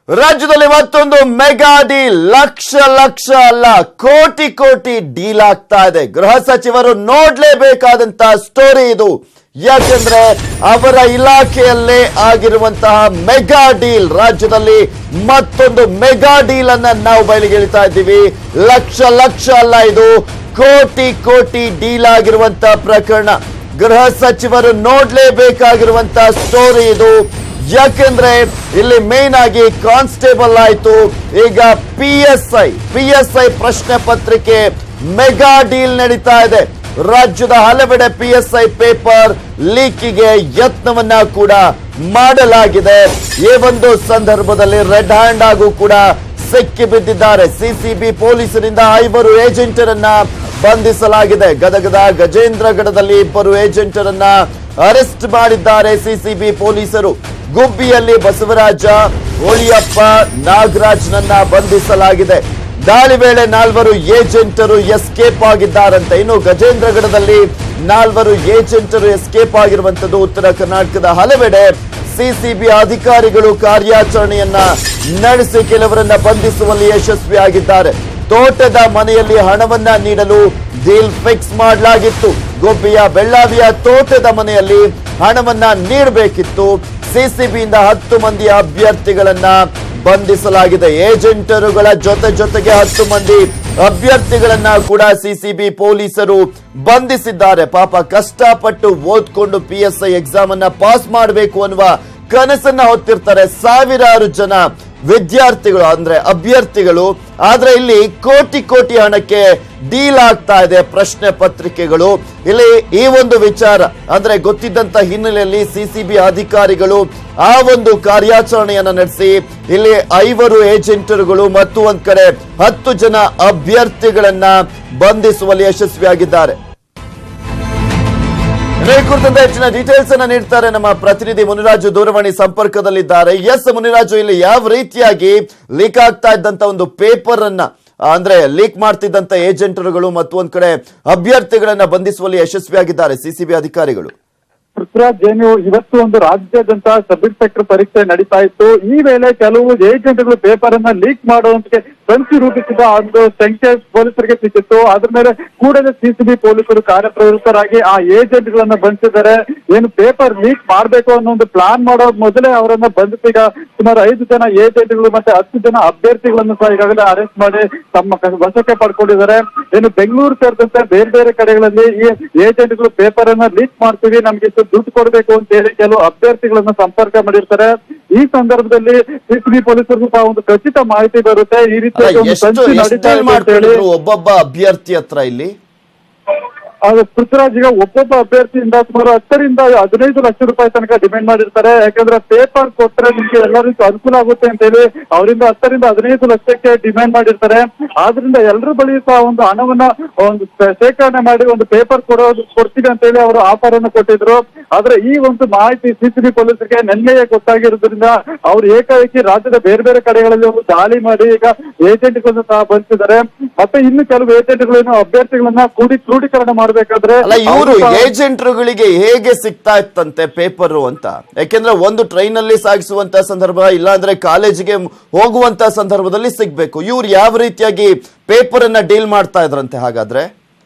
ರಾಜ್ಯದಲ್ಲಿ ಮತ್ತೊಂದು mega deal lakh lakh ಅಲ್ಲ ಕೋಟಿ ಕೋಟಿ ಡೀಲ್ ಆಗ್ತಾ ಇದೆ. ಗೃಹ ಸಚಿವರು ನೋಡ್ಲೇಬೇಕಾದಂತ ಸ್ಟೋರಿ ಇದು. ಯಾಕೆಂದ್ರೆ ಅವರ ಇಲಾಖೆಯಲ್ಲೇ ಆಗಿರುವಂತಹ ಮೆಗಾ ಡೀಲ್, ರಾಜ್ಯದಲ್ಲಿ ಮತ್ತೊಂದು ಮೆಗಾ ಡೀಲ್ ಅನ್ನ ನಾವು ಬಯಲಿಗೆ ಇಳಿತಾ ಇದ್ದೀವಿ. ಲಕ್ಷ ಲಕ್ಷ ಅಲ್ಲ, ಇದು ಕೋಟಿ ಕೋಟಿ ಡೀಲ್ ಆಗಿರುವಂತಹ ಪ್ರಕರಣ. ಗೃಹ ಸಚಿವರು ನೋಡ್ಲೇಬೇಕಾಗಿರುವಂತ ಸ್ಟೋರಿ ಇದು. ಯಾಕೆಂದ್ರೆ ಇಲ್ಲಿ ಮೇನ್ ಆಗಿ ಕಾನ್ಸ್ಟೇಬಲ್ ಆಯ್ತು, ಈಗ PSI ಪ್ರಶ್ನೆ ಪತ್ರಿಕೆ ಮೆಗಾ ಡೀಲ್ ನಡೀತಾ ಇದೆ. ರಾಜ್ಯದ ಹಲವೆಡೆ PSI ಪೇಪರ್ ಲೀಕಿಗೆ ಯತ್ನವನ್ನ ಕೂಡ ಮಾಡಲಾಗಿದೆ. ಈ ಒಂದು ಸಂದರ್ಭದಲ್ಲಿ ರೆಡ್ ಹ್ಯಾಂಡ್ ಆಗೂ ಕೂಡ ಸಿಕ್ಕಿ ಬಿದ್ದಿದ್ದಾರೆ. ಸಿಸಿಬಿ ಪೊಲೀಸರಿಂದ 5 ಏಜೆಂಟರನ್ನ ಬಂಧಿಸಲಾಗಿದೆ. ಗದಗದ ಗಜೇಂದ್ರಗಢದಲ್ಲಿ 2 ಏಜೆಂಟರನ್ನ ಅರೆಸ್ಟ್ ಮಾಡಿದ್ದಾರೆ ಸಿಸಿಬಿ ಪೊಲೀಸರು. ಗುಬ್ಬಿಯಲ್ಲಿ ಬಸವರಾಜ, ಹೋಳಿಯಪ್ಪ, ನಾಗರಾಜ್ನನ್ನ ಬಂಧಿಸಲಾಗಿದೆ. ದಾಳಿ ವೇಳೆ 4 ಏಜೆಂಟರು ಎಸ್ಕೇಪ್ ಆಗಿದ್ದಾರಂತೆ. ಇನ್ನು ಗಜೇಂದ್ರಗಢದಲ್ಲಿ 4 ಏಜೆಂಟರು ಎಸ್ಕೇಪ್ ಆಗಿರುವಂತದ್ದು. ಉತ್ತರ ಕರ್ನಾಟಕದ ಹಲವೆಡೆ ಸಿಸಿಬಿ ಅಧಿಕಾರಿಗಳು ಕಾರ್ಯಾಚರಣೆಯನ್ನ ನಡೆಸಿ ಕೆಲವರನ್ನ ಬಂಧಿಸುವಲ್ಲಿ ಯಶಸ್ವಿಯಾಗಿದ್ದಾರೆ. ತೋಟದ ಮನೆಯಲ್ಲಿ ಹಣವನ್ನ ನೀಡಲು ಡೀಲ್ ಫಿಕ್ಸ್ ಮಾಡಲಾಗಿತ್ತು. ಗುಬ್ಬಿಯ ಬೆಳ್ಳಾವಿಯ ತೋಟದ ಮನೆಯಲ್ಲಿ ಹಣವನ್ನ ನೀಡಬೇಕಿತ್ತು. ಸಿಸಿಬಿಯಿಂದ 10 ಮಂದಿ ಅಭ್ಯರ್ಥಿಗಳನ್ನ ಬಂಧಿಸಲಾಗಿದೆ. ಏಜೆಂಟರುಗಳ ಜೊತೆಗೆ 10 ಮಂದಿ ಅಭ್ಯರ್ಥಿಗಳನ್ನ ಕೂಡ ಸಿಸಿಬಿ ಪೊಲೀಸರು ಬಂಧಿಸಿದ್ದಾರೆ. ಪಾಪ ಕಷ್ಟಪಟ್ಟು ಓದ್ಕೊಂಡು PSI ಎಕ್ಸಾಮ್ ಅನ್ನ ಪಾಸ್ ಮಾಡಬೇಕು ಅನ್ನುವ ಕನಸನ್ನ ಹೊತ್ತಿರ್ತಾರೆ ಸಾವಿರಾರು ಜನ ವಿದ್ಯಾರ್ಥಿಗಳು, ಅಂದ್ರೆ ಅಭ್ಯರ್ಥಿಗಳು. ಆದ್ರೆ ಇಲ್ಲಿ ಕೋಟಿ ಕೋಟಿ ಹಣಕ್ಕೆ ಡೀಲ್ ಆಗ್ತಾ ಇದೆ ಪ್ರಶ್ನೆ ಪತ್ರಿಕೆಗಳು. ಇಲ್ಲಿ ಈ ಒಂದು ವಿಚಾರ ಅಂದ್ರೆ ಗೊತ್ತಿದ್ದಂತ ಹಿನ್ನೆಲೆಯಲ್ಲಿ ಸಿಸಿಬಿ ಅಧಿಕಾರಿಗಳು ಆ ಒಂದು ಕಾರ್ಯಾಚರಣೆಯನ್ನ ನಡೆಸಿ ಇಲ್ಲಿ 5 ಏಜೆಂಟರುಗಳು ಮತ್ತು ಒಂದ್ ಕಡೆ 10 ಜನ ಅಭ್ಯರ್ಥಿಗಳನ್ನ ಬಂಧಿಸುವಲ್ಲಿ ಯಶಸ್ವಿಯಾಗಿದ್ದಾರೆ. ಈ ಕುರಿತಂತೆ ಹೆಚ್ಚಿನ ಡೀಟೇಲ್ಸ್ ಅನ್ನ ನೀಡ್ತಾರೆ ನಮ್ಮ ಪ್ರತಿನಿಧಿ ಮುನಿರಾಜು, ದೂರವಾಣಿ ಸಂಪರ್ಕದಲ್ಲಿದ್ದಾರೆ. ಎಸ್ ಮುನಿರಾಜು, ಇಲ್ಲಿ ಯಾವ ರೀತಿಯಾಗಿ ಲೀಕ್ ಆಗ್ತಾ ಇದ್ದಂತ ಒಂದು ಪೇಪರ್ ಅನ್ನ ಅಂದ್ರೆ ಲೀಕ್ ಮಾಡ್ತಿದ್ದಂತ ಏಜೆಂಟರುಗಳು ಮತ್ತು ಒಂದ್ ಕಡೆ ಅಭ್ಯರ್ಥಿಗಳನ್ನ ಬಂಧಿಸುವಲ್ಲಿ ಯಶಸ್ವಿಯಾಗಿದ್ದಾರೆ ಸಿಸಿಬಿ ಅಧಿಕಾರಿಗಳು? ಪೃಥ್ವಿರಾಜ್, ಏನು ಇವತ್ತು ಒಂದು ರಾಜ್ಯಾದ್ಯಂತ ಸಬ್ ಇನ್ಸ್ಪೆಕ್ಟರ್ ಪರೀಕ್ಷೆ ನಡೀತಾ ಇತ್ತು. ಈ ವೇಳೆ ಕೆಲವು ಏಜೆಂಟ್ಗಳು ಪೇಪರ್ ಅನ್ನ ಲೀಕ್ ಮಾಡುವಂತೆ ಸಂಚು ರೂಪಿಸಿದ ಒಂದು ಸಂಖ್ಯೆ ಪೊಲೀಸರಿಗೆ ಸಿಕ್ಕಿತ್ತು. ಅದ್ರ ಮೇಲೆ ಕೂಡಲೇ ಸಿಸಿಬಿ ಪೊಲೀಸರು ಕಾರ್ಯಪ್ರವೃತ್ತರಾಗಿ ಆ ಏಜೆಂಟ್ಗಳನ್ನ ಬಂಧಿಸಿದ್ದಾರೆ. ಏನು ಪೇಪರ್ ಲೀಕ್ ಮಾಡಬೇಕು ಅನ್ನೋ ಒಂದು ಪ್ಲಾನ್ ಮಾಡೋ ಮೊದಲೇ ಅವರನ್ನ ಬಂಧಿಸಿ ಈಗ ಸುಮಾರು 5 ಜನ ಏಜೆಂಟ್ಗಳು ಮತ್ತೆ 10 ಜನ ಅಭ್ಯರ್ಥಿಗಳನ್ನು ಸಹ ಈಗಾಗಲೇ ಅರೆಸ್ಟ್ ಮಾಡಿ ತಮ್ಮ ವಶಕ್ಕೆ ಪಡ್ಕೊಂಡಿದ್ದಾರೆ. ಏನು ಬೆಂಗಳೂರು ಸೇರಿದಂತೆ ಬೇರೆ ಬೇರೆ ಕಡೆಗಳಲ್ಲಿ ಈ ಏಜೆಂಟ್ಗಳು ಪೇಪರ್ ಅನ್ನ ಲೀಕ್ ಮಾಡ್ತೀವಿ, ನಮ್ಗೆ ದುಡ್ಡು ಕೊಡಬೇಕು ಅಂತ ಹೇಳಿ ಕೆಲವು ಅಭ್ಯರ್ಥಿಗಳನ್ನ ಸಂಪರ್ಕ ಮಾಡಿರ್ತಾರೆ. ಈ ಸಂದರ್ಭದಲ್ಲಿ ಸಿಸಿಬಿ ಪೊಲೀಸರಿಗೂ ಸಹ ಒಂದು ಖಚಿತ ಮಾಹಿತಿ ಬರುತ್ತೆ. ಈ ರೀತಿ ಒಬ್ಬೊಬ್ಬ ಅಭ್ಯರ್ಥಿ ಹತ್ರ ಇಲ್ಲಿ ಪೃಥ್ವಿರಾಜ್, ಈಗ ಒಬ್ಬೊಬ್ಬ ಅಭ್ಯರ್ಥಿಯಿಂದ ಸುಮಾರು 10 ರಿಂದ 15 ಲಕ್ಷ ರೂಪಾಯಿ ತನಕ ಡಿಮ್ಯಾಂಡ್ ಮಾಡಿರ್ತಾರೆ. ಯಾಕಂದ್ರೆ ಪೇಪರ್ ಕೊಟ್ಟರೆ ನಿಮ್ಗೆ ಎಲ್ಲರಿಗೂ ಅನುಕೂಲ ಆಗುತ್ತೆ ಅಂತ ಹೇಳಿ ಅವರಿಂದ 10 ರಿಂದ 15 ಲಕ್ಷಕ್ಕೆ ಡಿಮ್ಯಾಂಡ್ ಮಾಡಿರ್ತಾರೆ. ಆದ್ರಿಂದ ಎಲ್ಲರ ಬಳಿ ಸಹ ಒಂದು ಹಣವನ್ನ ಒಂದು ಶೇಖರಣೆ ಮಾಡಿ ಒಂದು ಪೇಪರ್ ಕೊಡ್ತೀವಿ ಅಂತ ಹೇಳಿ ಅವರು ಆಫರ್ ಅನ್ನು ಕೊಟ್ಟಿದ್ರು. ಆದ್ರೆ ಈ ಒಂದು ಮಾಹಿತಿ ಸಿಸಿಬಿ ಪೊಲೀಸರಿಗೆ ನಿನ್ನೆಯೇ ಗೊತ್ತಾಗಿರೋದ್ರಿಂದ ಅವರು ಏಕಾಏಕಿ ರಾಜ್ಯದ ಬೇರೆ ಬೇರೆ ಕಡೆಗಳಲ್ಲಿ ಒಂದು ದಾಳಿ ಮಾಡಿ ಈಗ ಏಜೆಂಟ್ಗಳನ್ನು ಸಹ ಬಂಧಿಸಿದ್ದಾರೆ. ಮತ್ತೆ ಇನ್ನು ಕೆಲವು ಏಜೆಂಟ್ಗಳನ್ನು ಅಭ್ಯರ್ಥಿಗಳನ್ನ ಕ್ರೋಢೀಕರಣ ಮಾಡಬೇಕಾದ್ರೆ ಇವರು ಏಜೆಂಟ್ರುಗಳಿಗೆ ಹೇಗೆ ಸಿಗ್ತಾ ಇತ್ತಂತೆ ಪೇಪರ್ ಅಂತ? ಯಾಕೆಂದ್ರೆ ಒಂದು ಟ್ರೈನ್ ಅಲ್ಲಿ ಸಾಗಿಸುವಂತ ಸಂದರ್ಭ, ಇಲ್ಲಾಂದ್ರೆ ಕಾಲೇಜಿಗೆ ಹೋಗುವಂತ ಸಂದರ್ಭದಲ್ಲಿ ಸಿಗ್ಬೇಕು. ಇವ್ರು ಯಾವ ರೀತಿಯಾಗಿ ಪೇಪರ್ ಅನ್ನ ಡೀಲ್ ಮಾಡ್ತಾ ಇದ್ರಂತೆ ಹಾಗಾದ್ರೆ?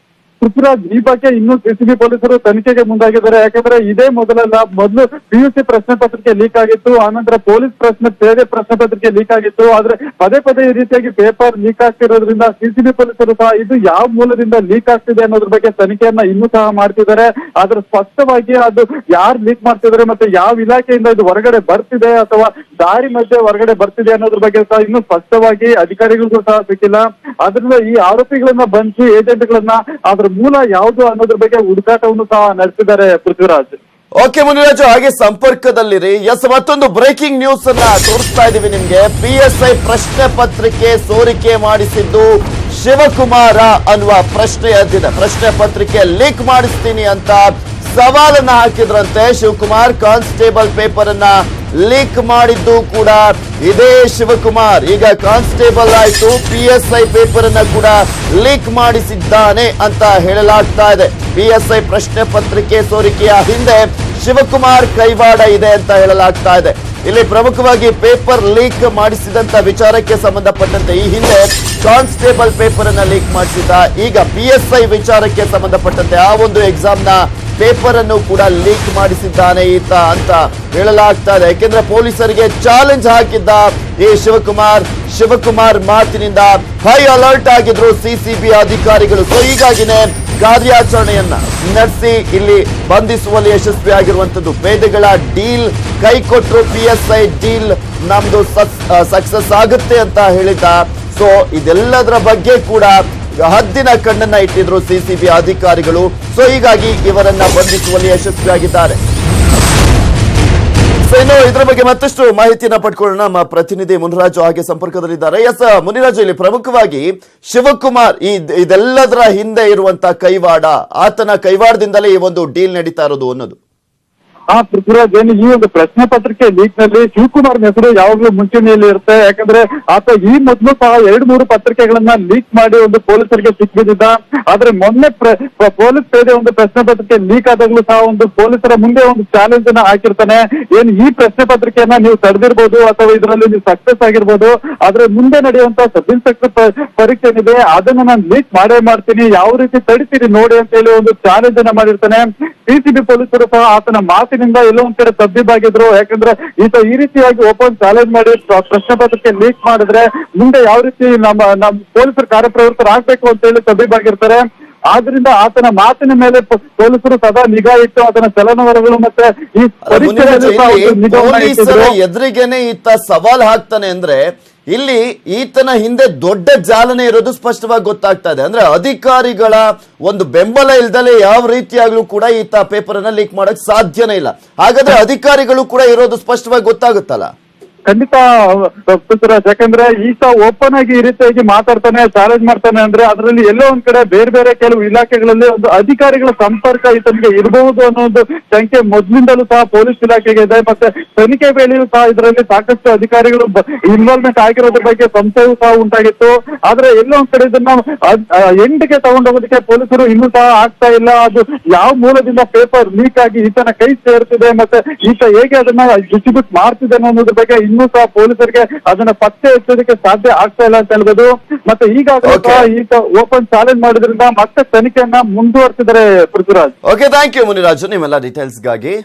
ಪೃಥ್ವಿರಾಜ್, ಈ ಬಗ್ಗೆ ಇನ್ನೂ ಸಿಸಿಬಿ ಪೊಲೀಸರು ತನಿಖೆಗೆ ಮುಂದಾಗಿದ್ದಾರೆ. ಯಾಕಂದ್ರೆ ಇದೇ ಮೊದಲು PUC ಪ್ರಶ್ನೆ ಪತ್ರಿಕೆ ಲೀಕ್ ಆಗಿತ್ತು, ಆನಂತರ ಪೊಲೀಸ್ ಪ್ರಶ್ನೆ ಪತ್ರಿಕೆ ಲೀಕ್ ಆಗಿತ್ತು. ಆದ್ರೆ ಪದೇ ಈ ರೀತಿಯಾಗಿ ಪೇಪರ್ ಲೀಕ್ ಆಗ್ತಿರೋದ್ರಿಂದ ಸಿಸಿಬಿ ಪೊಲೀಸರು ಸಹ ಇದು ಯಾವ ಮೂಲದಿಂದ ಲೀಕ್ ಆಗ್ತಿದೆ ಅನ್ನೋದ್ರ ಬಗ್ಗೆ ತನಿಖೆಯನ್ನ ಇನ್ನೂ ಸಹ ಮಾಡ್ತಿದ್ದಾರೆ. ಆದ್ರೆ ಸ್ಪಷ್ಟವಾಗಿ ಅದು ಯಾರು ಲೀಕ್ ಮಾಡ್ತಿದ್ದಾರೆ ಮತ್ತೆ ಯಾವ ಇಲಾಖೆಯಿಂದ ಇದು ಹೊರಗಡೆ ಬರ್ತಿದೆ ಅಥವಾ ದಾರಿ ಮಧ್ಯೆ ಹೊರಗಡೆ ಬರ್ತಿದೆ ಅನ್ನೋದ್ರ ಬಗ್ಗೆ ಸಹ ಇನ್ನೂ ಸ್ಪಷ್ಟವಾಗಿ ಅಧಿಕಾರಿಗಳಿಗೂ ಸಹ ಸಿಕ್ಕಿಲ್ಲ. ಆದ್ರಿಂದ ಈ ಆರೋಪಿಗಳನ್ನ ಬಂಧಿಸಿ ಏಜೆಂಟ್ಗಳನ್ನ ಅದ್ರ ಮೂಲ ಯಾವುದು ಅನ್ನೋದ್ರ ಬಗ್ಗೆ ಹುಡುಕಾಟವನ್ನು ಸಹ ನಡೆಸಿದ್ದಾರೆ. ಪೃಥ್ವಿರಾಜ್, ಓಕೆ ಮುನಿರಾಜು, ಹಾಗೆ ಸಂಪರ್ಕದಲ್ಲಿರಿ. ಎಸ್, ಮತ್ತೊಂದು ಬ್ರೇಕಿಂಗ್ ನ್ಯೂಸ್ ಅನ್ನ ತೋರಿಸ್ತಾ ಇದೀವಿ ನಿಮ್ಗೆ. PSI ಪ್ರಶ್ನೆ ಪತ್ರಿಕೆ ಸೋರಿಕೆ ಮಾಡಿಸಿದ್ದು ಶಿವಕುಮಾರ ಅನ್ನುವ ಪ್ರಶ್ನೆ ಪತ್ರಿಕೆ ಲೀಕ್ ಮಾಡಿಸ್ತೀನಿ ಅಂತ ಸವಾಲನ್ನ ಹಾಕಿದ್ರಂತೆ. ಶಿವಕುಮಾರ್ ಕಾನ್ಸ್ಟೇಬಲ್ ಪೇಪರ್ ಅನ್ನ ಲೀಕ್ ಮಾಡಿದ್ದು ಕೂಡ ಇದೇ ಶಿವಕುಮಾರ್. ಈಗ ಕಾನ್ಸ್ಟೇಬಲ್ ಆಯ್ತು, PSI ಪೇಪರ್ ಅನ್ನ ಕೂಡ ಲೀಕ್ ಮಾಡಿಸಿದ್ದಾನೆ ಅಂತ ಹೇಳಲಾಗ್ತಾ ಇದೆ. PSI ಪ್ರಶ್ನೆ ಪತ್ರಿಕೆ ಸೋರಿಕೆಯ ಹಿಂದೆ ಶಿವಕುಮಾರ್ ಕೈವಾಡ ಇದೆ ಅಂತ ಹೇಳಲಾಗ್ತಾ ಇದೆ. ಇಲ್ಲಿ ಪ್ರಮುಖವಾಗಿ ಪೇಪರ್ ಲೀಕ್ ಮಾಡಿಸಿದಂತ ವಿಚಾರಕ್ಕೆ ಸಂಬಂಧಪಟ್ಟಂತೆ ಈ ಹಿಂದೆ ಕಾನ್ಸ್ಟೇಬಲ್ ಪೇಪರ್ ಅನ್ನ ಲೀಕ್ ಮಾಡಿಸಿದ್ದ, ಈಗ PSI ವಿಚಾರಕ್ಕೆ ಸಂಬಂಧಪಟ್ಟಂತೆ ಆ ಒಂದು ಎಕ್ಸಾಮ್ ನ ಪೇಪರ್ ಅನ್ನು ಕೂಡ ಲೀಕ್ ಮಾಡಿಸಿದ್ದಾನೆ ಈತ ಅಂತ ಹೇಳಲಾಗ್ತಾ ಇದೆ. ಯಾಕೆಂದ್ರೆ ಪೊಲೀಸರಿಗೆ ಚಾಲೆಂಜ್ ಹಾಕಿದ್ದ ಈ ಶಿವಕುಮಾರ್ ಮಾತಿನಿಂದ ಹೈ ಅಲರ್ಟ್ ಆಗಿದ್ರು ಸಿಸಿಬಿ ಅಧಿಕಾರಿಗಳು. ಸೊ ಹೀಗಾಗಿನೇ ಕಾರ್ಯಾಚರಣೆಯನ್ನ ನಡೆಸಿ ಇಲ್ಲಿ ಬಂಧಿಸುವಲ್ಲಿ ಯಶಸ್ವಿಯಾಗಿರುವಂತದ್ದು. ಪೇದೆಗಳ ಡೀಲ್ ಕೈ ಕೊಟ್ಟರು, PSI ಡೀಲ್ ನಮ್ದು ಸಕ್ಸಸ್ ಆಗುತ್ತೆ ಅಂತ ಹೇಳಿದ್ದ. ಸೊ ಇದೆಲ್ಲದರ ಬಗ್ಗೆ ಕೂಡ ಹದ್ದಿನ ಕಣ್ಣನ್ನ ಇಟ್ಟಿದ್ರು ಸಿಸಿಬಿ ಅಧಿಕಾರಿಗಳು. ಸೊ ಹೀಗಾಗಿ ಇವರನ್ನ ಬಂಧಿಸುವಲ್ಲಿ ಯಶಸ್ವಿಯಾಗಿದ್ದಾರೆ. ಸೊ ಇನ್ನು ಇದರ ಬಗ್ಗೆ ಮತ್ತಷ್ಟು ಮಾಹಿತಿಯನ್ನ ಪಡ್ಕೊಳ್ಳೋಣ. ನಮ್ಮ ಪ್ರತಿನಿಧಿ ಮುನಿರಾಜು ಹಾಗೆ ಸಂಪರ್ಕದಲ್ಲಿದ್ದಾರೆ. ಎಸ್ ಮುನಿರಾಜು, ಇಲ್ಲಿ ಪ್ರಮುಖವಾಗಿ ಶಿವಕುಮಾರ್ ಇದೆಲ್ಲದರ ಹಿಂದೆ ಇರುವಂತ ಕೈವಾಡ, ಆತನ ಕೈವಾಡದಿಂದಲೇ ಈ ಒಂದು ಡೀಲ್ ನಡೀತಾ ಇರೋದು ಅನ್ನೋದು. ಪೃಥ್ವಿರಾಜ್, ಈ ಒಂದು ಪ್ರಶ್ನೆ ಪತ್ರಿಕೆ ಲೀಕ್ ನಲ್ಲಿ ಶಿವಕುಮಾರ್ ಹೆಸರು ಯಾವಾಗ್ಲೂ ಮುಂಚೂಣಿಯಲ್ಲಿ ಇರುತ್ತೆ. ಯಾಕಂದ್ರೆ ಆತ ಈ ಮೊದಲು ಸಹ 2-3 ಪತ್ರಿಕೆಗಳನ್ನ ಲೀಕ್ ಮಾಡಿ ಒಂದು ಪೊಲೀಸರಿಗೆ ಸಿಕ್ಕಿದ್ದ. ಆದ್ರೆ ಮೊನ್ನೆ ಪೊಲೀಸ್ ಪೇದೆ ಒಂದು ಪ್ರಶ್ನೆ ಪತ್ರಿಕೆ ಲೀಕ್ ಆದಾಗ್ಲೂ ಸಹ ಒಂದು ಪೊಲೀಸರ ಮುಂದೆ ಒಂದು ಚಾಲೆಂಜ್ ಅನ್ನ ಹಾಕಿರ್ತಾನೆ. ಈ ಪ್ರಶ್ನೆ ಪತ್ರಿಕೆಯನ್ನ ನೀವು ತಡೆದಿರ್ಬೋದು ಅಥವಾ ಇದರಲ್ಲಿ ನೀವು ಸಕ್ಸಸ್ ಆಗಿರ್ಬೋದು, ಆದ್ರೆ ಮುಂದೆ ನಡೆಯುವಂತ ಸಬ್ ಇನ್ಸ್ಪೆಕ್ಟರ್ ಪರೀಕ್ಷೆ ಏನಿದೆ ಅದನ್ನ ನಾನು ಲೀಕ್ ಮಾಡೇ ಮಾಡ್ತೀನಿ, ಯಾವ ರೀತಿ ತಡಿತೀರಿ ನೋಡಿ ಅಂತ ಹೇಳಿ ಒಂದು ಚಾಲೆಂಜ್ ಅನ್ನ ಮಾಡಿರ್ತಾನೆ. ಸಿಸಿಬಿ ಪೊಲೀಸರು ಸಹ ಆತನ ಮಾತಿನಿಂದ ಎಲ್ಲೋ ಒಂದ್ ಕಡೆ ತಬ್ಬಿಬಾಗಿದ್ರು. ಯಾಕಂದ್ರೆ ಈತ ಈ ರೀತಿಯಾಗಿ ಓಪನ್ ಚಾಲೆಂಜ್ ಮಾಡಿ ಪ್ರಶ್ನೆ ಪತ್ರಿಕೆ ಲೀಕ್ ಮಾಡಿದ್ರೆ ಮುಂದೆ ಯಾವ ರೀತಿ ನಮ್ಮ ಪೊಲೀಸರು ಕಾರ್ಯಪ್ರವೃತ್ತರು ಆಗ್ಬೇಕು ಅಂತ ಹೇಳಿ ತಬ್ಬಿಬಾಗಿರ್ತಾರೆ. ಆದ್ರಿಂದ ಆತನ ಮಾತಿನ ಮೇಲೆ ಪೊಲೀಸರು ಸದಾ ನಿಗಾ ಇಟ್ಟು ಆತನ ಚಲನವಲನಗಳು ಮತ್ತೆ ಈ ಪೊಲೀಸರ ಎದುರಿಗೇನೆ ಈತ ಸವಾಲ್ ಹಾಕ್ತಾನೆ ಅಂದ್ರೆ ಇಲ್ಲಿ ಈತನ ಹಿಂದೆ ದೊಡ್ಡ ಜಾಲನೆ ಇರೋದು ಸ್ಪಷ್ಟವಾಗಿ ಗೊತ್ತಾಗ್ತಾ ಇದೆ. ಅಂದ್ರೆ ಅಧಿಕಾರಿಗಳ ಒಂದು ಬೆಂಬಲ ಇಲ್ದಲೆ ಯಾವ ರೀತಿಯಾಗ್ಲೂ ಕೂಡ ಈತ ಪೇಪರ್ ಅನ್ನ ಲೀಕ್ ಮಾಡಕ್ ಸಾಧ್ಯನೇ ಇಲ್ಲ. ಹಾಗಾದ್ರೆ ಅಧಿಕಾರಿಗಳು ಕೂಡ ಇರೋದು ಸ್ಪಷ್ಟವಾಗಿ ಗೊತ್ತಾಗುತ್ತಲ್ಲ. ಖಂಡಿತ ಪೃಥ್ವಿರಾಜ್, ಯಾಕಂದ್ರೆ ಈತ ಓಪನ್ ಆಗಿ ಈ ರೀತಿಯಾಗಿ ಮಾತಾಡ್ತಾನೆ, ಚಾಲೆಂಜ್ ಮಾಡ್ತಾನೆ ಅಂದ್ರೆ ಅದರಲ್ಲಿ ಎಲ್ಲೋ ಒಂದ್ ಕಡೆ ಬೇರೆ ಬೇರೆ ಕೆಲವು ಇಲಾಖೆಗಳಲ್ಲಿ ಒಂದು ಅಧಿಕಾರಿಗಳ ಸಂಪರ್ಕ ಈತನಿಗೆ ಇರಬಹುದು ಅನ್ನೋ ಒಂದು ಶಂಕೆ ಮೊದ್ಲಿಂದಲೂ ಸಹ ಪೊಲೀಸ್ ಇಲಾಖೆಗೆ ಇದೆ. ಮತ್ತೆ ತನಿಖೆ ವೇಳೆಯೂ ಸಹ ಇದರಲ್ಲಿ ಸಾಕಷ್ಟು ಅಧಿಕಾರಿಗಳು ಇನ್ವಾಲ್ವ್ಮೆಂಟ್ ಆಗಿರೋದ್ರ ಬಗ್ಗೆ ಸಂಶಯವೂ ಸಹ ಉಂಟಾಗಿತ್ತು. ಆದ್ರೆ ಎಲ್ಲೋ ಒಂದ್ ಕಡೆ ಇದನ್ನ ಎಂಡಿಗೆ ತಗೊಂಡೋಗೋದಕ್ಕೆ ಪೊಲೀಸರು ಇನ್ನೂ ಸಹ ಆಗ್ತಾ ಇಲ್ಲ. ಅದು ಯಾವ ಮೂಲದಿಂದ ಪೇಪರ್ ಲೀಕ್ ಆಗಿ ಈತನ ಕೈ ಸೇರ್ತಿದೆ ಮತ್ತೆ ಈತ ಹೇಗೆ ಅದನ್ನ ಡಿಸ್ಟ್ರಿಬ್ಯೂಟ್ ಮಾಡ್ತಿದ್ದಾನೆ ಅನ್ನೋದ್ರ ಬಗ್ಗೆ ಇನ್ನೂ ಸಹ ಪೊಲೀಸರಿಗೆ ಅದನ್ನ ಪತ್ತೆ ಹಚ್ಚೋದಕ್ಕೆ ಸಾಧ್ಯ ಆಗ್ತಾ ಇಲ್ಲ ಅಂತ ಹೇಳ್ಬೋದು. ಮತ್ತೆ ಈಗಾಗಲೇ ಈಗ ಓಪನ್ ಚಾಲೆಂಜ್ ಮಾಡಿದ್ರಿಂದ ಮತ್ತೆ ತನಿಖೆಯನ್ನ ಮುಂದುವರೆಸಿದ್ದಾರೆ Prithviraj. Okay, thank you Muniraju ನಿಮ್ಮೆಲ್ಲ ಡೀಟೇಲ್ಸ್ಗಾಗಿ.